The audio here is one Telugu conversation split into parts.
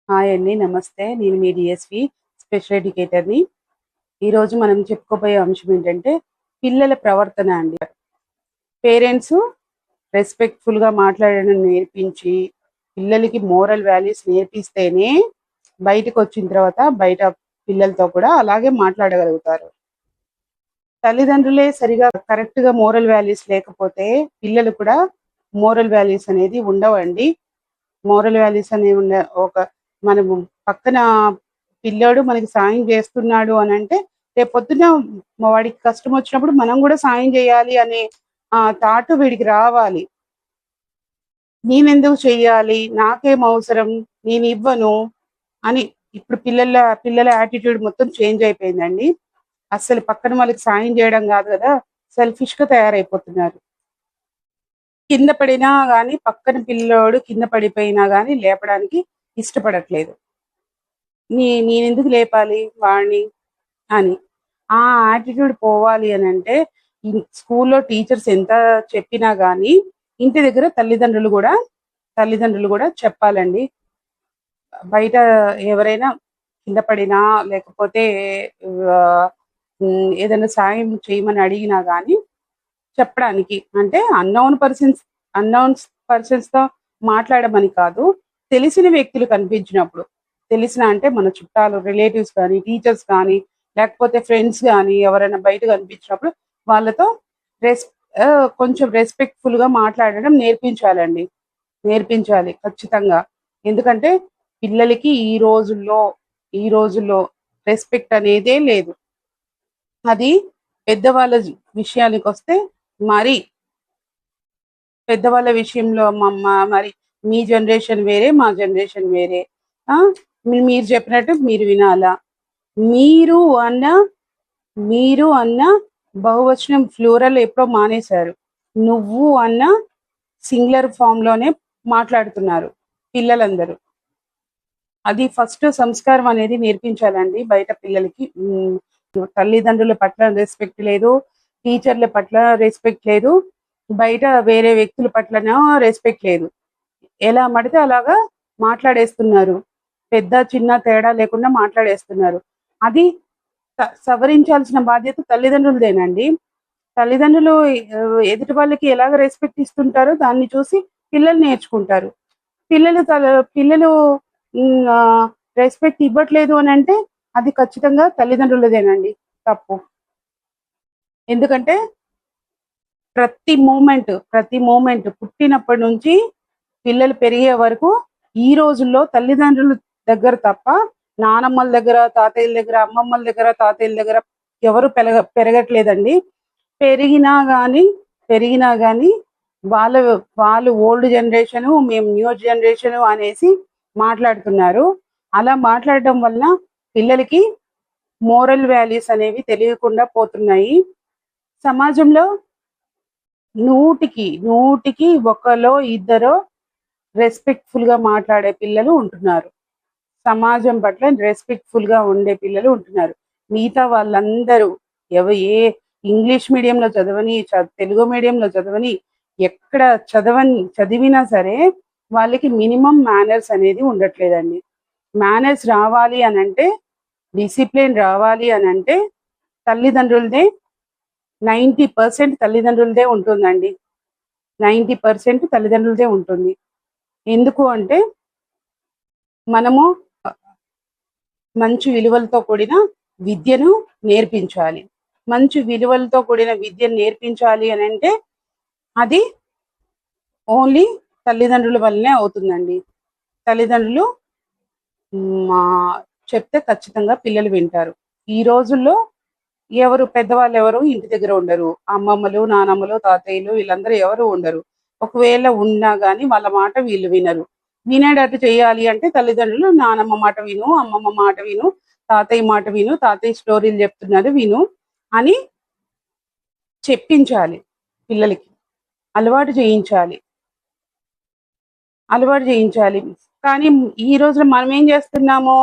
హాయ్ అండి. నమస్తే. నేను మీ డీఎస్‌పీ స్పెషల్ ఎడ్యుకేటర్‌ని. ఈరోజు మనం చెప్పుకోబోయే అంశం ఏంటంటే, పిల్లల ప్రవర్తన అండి. పేరెంట్స్ రెస్పెక్ట్‌ఫుల్‌గా మాట్లాడడం నేర్పించి, పిల్లలకి మోరల్ వాల్యూస్ నేర్పిస్తేనే బయటకొచ్చిన తర్వాత బయట పిల్లలతో కూడా అలాగే మాట్లాడగలుగుతారు. తల్లిదండ్రులే సరిగా కరెక్ట్‌గా మోరల్ వాల్యూస్ లేకపోతే పిల్లలు కూడా మోరల్ వాల్యూస్ అనేది ఉండవండి. మోరల్ వాల్యూస్ అనేవి ఒక మనము పక్కన పిల్లోడు మనకి సాయం చేస్తున్నాడు అని అంటే రేపొద్దున వాడికి కష్టం వచ్చినప్పుడు మనం కూడా సాయం చేయాలి అనే థాట్ వీడికి రావాలి. నేనెందుకు చెయ్యాలి, నాకేం అవసరం, నేను ఇవ్వను అని. ఇప్పుడు పిల్లల యాటిట్యూడ్ మొత్తం చేంజ్ అయిపోయిందండి. అస్సలు పక్కన వాళ్ళకి సాయం చేయడం కాదు కదా, సెల్ఫిష్ గా తయారైపోతున్నారు. కింద పడినా గాని పక్కన పిల్లోడు కింద పడిపోయినా గాని లేపడానికి ఇష్టపడట్లేదు. నేనెందుకు లేపాలి వాడిని అని. ఆ యాటిట్యూడ్ పోవాలి అని అంటే స్కూల్లో టీచర్స్ ఎంత చెప్పినా గాని ఇంటి దగ్గర తల్లిదండ్రులు కూడా చెప్పాలండి. బయట ఎవరైనా కింద పడినా లేకపోతే ఏదైనా సాయం చేయమని అడిగినా గాని చెప్పడానికి. అంటే అన్నోన్ పర్సన్స్ తో మాట్లాడమని కాదు, తెలిసిన వ్యక్తులు కనిపించినప్పుడు. తెలిసిన అంటే మన చుట్టాలు, రిలేటివ్స్ కానీ, టీచర్స్ కానీ, లేకపోతే ఫ్రెండ్స్ కానీ ఎవరైనా బయట కనిపించినప్పుడు వాళ్ళతో రెస్ కొంచెం రెస్పెక్ట్ఫుల్ గా మాట్లాడడం నేర్పించాలండి. నేర్పించాలి ఖచ్చితంగా. ఎందుకంటే పిల్లలకి ఈ రోజుల్లో రెస్పెక్ట్ అనేదే లేదు. అది పెద్దవాళ్ళ విషయానికి వస్తే మరి పెద్దవాళ్ళ విషయంలో మరి మీ జనరేషన్ వేరే, మా జనరేషన్ వేరే. ఆ మీరు చెప్పినట్టు మీరు వినాలా. మీరు అన్న మీరు అన్న బహువచనం ఫ్లూరల్ ఎప్పుడో మానేశారు. నువ్వు అన్న సింగులర్ ఫామ్ లోనే మాట్లాడుతున్నారు పిల్లలందరూ. అది ఫస్ట్ సంస్కారం అనేది నేర్పించాలండి బయట పిల్లలకి. తల్లిదండ్రుల పట్ల రెస్పెక్ట్ లేదు, టీచర్ల పట్ల రెస్పెక్ట్ లేదు, బయట వేరే వ్యక్తుల పట్లన రెస్పెక్ట్ లేదు. ఎలా పడితే అలాగా మాట్లాడేస్తున్నారు. పెద్ద చిన్న తేడా లేకుండా మాట్లాడేస్తున్నారు. అది సవరించాల్సిన బాధ్యత తల్లిదండ్రులదేనండి. తల్లిదండ్రులు ఎదుటి వాళ్ళకి ఎలాగ రెస్పెక్ట్ ఇస్తుంటారో దాన్ని చూసి పిల్లలు నేర్చుకుంటారు. పిల్లలు రెస్పెక్ట్ ఇవ్వట్లేదు అని అంటే అది ఖచ్చితంగా తల్లిదండ్రులదేనండి తప్పు. ఎందుకంటే ప్రతి మూమెంట్ పుట్టినప్పటి నుంచి పిల్లలు పెరిగే వరకు ఈ రోజుల్లో తల్లిదండ్రుల దగ్గర తప్ప నానమ్మల దగ్గర, తాతయ్యల దగ్గర, అమ్మమ్మల దగ్గర, తాతయ్యల దగ్గర ఎవరు పెరగట్లేదండి. పెరిగినా గాని వాళ్ళు వాళ్ళు ఓల్డ్ జనరేషన్, మేము న్యూ జనరేషన్ అనేసి మాట్లాడుతున్నారు. అలా మాట్లాడడం వల్ల పిల్లలకి మోరల్ వాల్యూస్ అనేవి తెలియకుండా పోతున్నాయి. సమాజంలో నూటికి ఒకలో ఇద్దరో రెస్పెక్ట్ఫుల్ గా మాట్లాడే పిల్లలు ఉంటున్నారు. సమాజం పట్ల రెస్పెక్ట్ఫుల్ గా ఉండే పిల్లలు ఉంటున్నారు. మిగతా వాళ్ళందరూ ఏ ఇంగ్లీష్ మీడియంలో చదవని, తెలుగు మీడియంలో చదవని, ఎక్కడ చదివినా సరే వాళ్ళకి మినిమం మేనర్స్ అనేది ఉండట్లేదండి. మేనర్స్ రావాలి అని అంటే, డిసిప్లిన్ రావాలి అని అంటే తల్లిదండ్రులదే 90% తల్లిదండ్రులదే ఉంటుందండి. 90% తల్లిదండ్రులదే ఉంటుంది. ఎందుకు అంటే మనము మంచి విలువలతో కూడిన విద్యను నేర్పించాలి. మంచి విలువలతో కూడిన విద్యను నేర్పించాలి అని అంటే అది ఓన్లీ తల్లిదండ్రుల వల్లనే అవుతుందండి. తల్లిదండ్రులు చెప్తే ఖచ్చితంగా పిల్లలు వింటారు. ఈ రోజుల్లో పెద్దవాళ్ళు ఎవరు ఇంటి దగ్గర ఉండరు. అమ్మమ్మలు, నానమ్మలు, తాతయ్యలు వీళ్ళందరూ ఎవరు ఉండరు. ఒకవేళ ఉన్నా గాని వాళ్ళ మాట వీళ్ళు వినరు. వినేటట్టు చేయాలి అంటే తల్లిదండ్రులు నానమ్మ మాట విను, అమ్మమ్మ మాట విను, తాతయ్య మాట విను, తాతయ్య స్టోరీలు చెప్తున్నారు విను అని చెప్పించాలి. పిల్లలకి అలవాటు చేయించాలి. కానీ ఈ రోజులో మనం ఏం చేస్తున్నాము,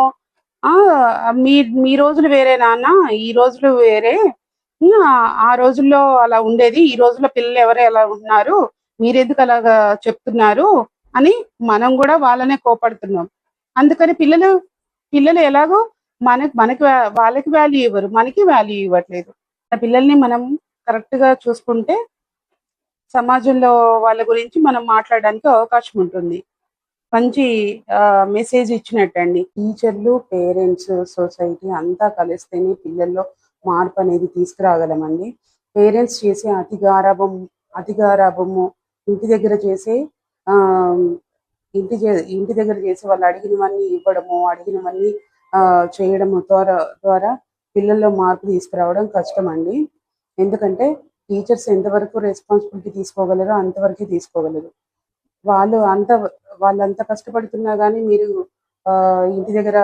మీ రోజులు వేరే నాన్న, ఈ రోజులు వేరే, ఆ రోజుల్లో అలా ఉండేది, ఈ రోజుల్లో పిల్లలు ఎవరు ఎలా ఉంటున్నారు, మీరెందుకు అలాగా చెప్తున్నారు అని మనం కూడా వాళ్ళనే కోపడుతున్నాం. అందుకని పిల్లలు పిల్లలు ఎలాగో మనకి వాళ్ళకి వాల్యూ ఇవ్వరు, మనకి వాల్యూ ఇవ్వట్లేదు. ఆ పిల్లల్ని మనం కరెక్ట్ గా చూసుకుంటే సమాజంలో వాళ్ళ గురించి మనం మాట్లాడడానికి అవకాశం ఉంటుంది. మంచి మెసేజ్ ఇచ్చినట్టండి. టీచర్లు, పేరెంట్స్, సొసైటీ అంతా కలిస్తేనే పిల్లల్లో మార్పు అనేది తీసుకురాగలమండి. పేరెంట్స్ చేసే అతి గారాబము, ఇంటి దగ్గర చేసే ఆ, ఇంటి దగ్గర చేసి వాళ్ళు అడిగినవన్నీ ఇవ్వడము, అడిగినవన్నీ చేయడము ద్వారా పిల్లల్లో మార్పు తీసుకురావడం కష్టం అండి. ఎందుకంటే టీచర్స్ ఎంతవరకు రెస్పాన్సిబిలిటీ తీసుకోగలరో అంతవరకే తీసుకోగలరు. వాళ్ళు అంత వాళ్ళంత కష్టపడుతున్నా కానీ మీరు ఇంటి దగ్గర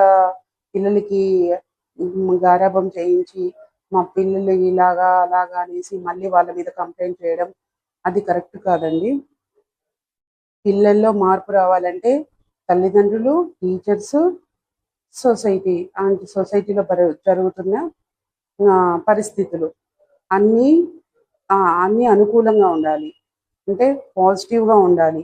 పిల్లలకి గారాబం చేయించి మా పిల్లలు ఇలాగా అలాగా అనేసి మళ్ళీ వాళ్ళ మీద కంప్లైంట్ చేయడం అది కరెక్ట్ కాదండి. పిల్లల్లో మార్పు రావాలంటే తల్లిదండ్రులు, టీచర్స్, సొసైటీ సొసైటీలో జరుగుతున్న పరిస్థితులు అన్నీ అన్నీ అనుకూలంగా ఉండాలి. అంటే పాజిటివ్గా ఉండాలి.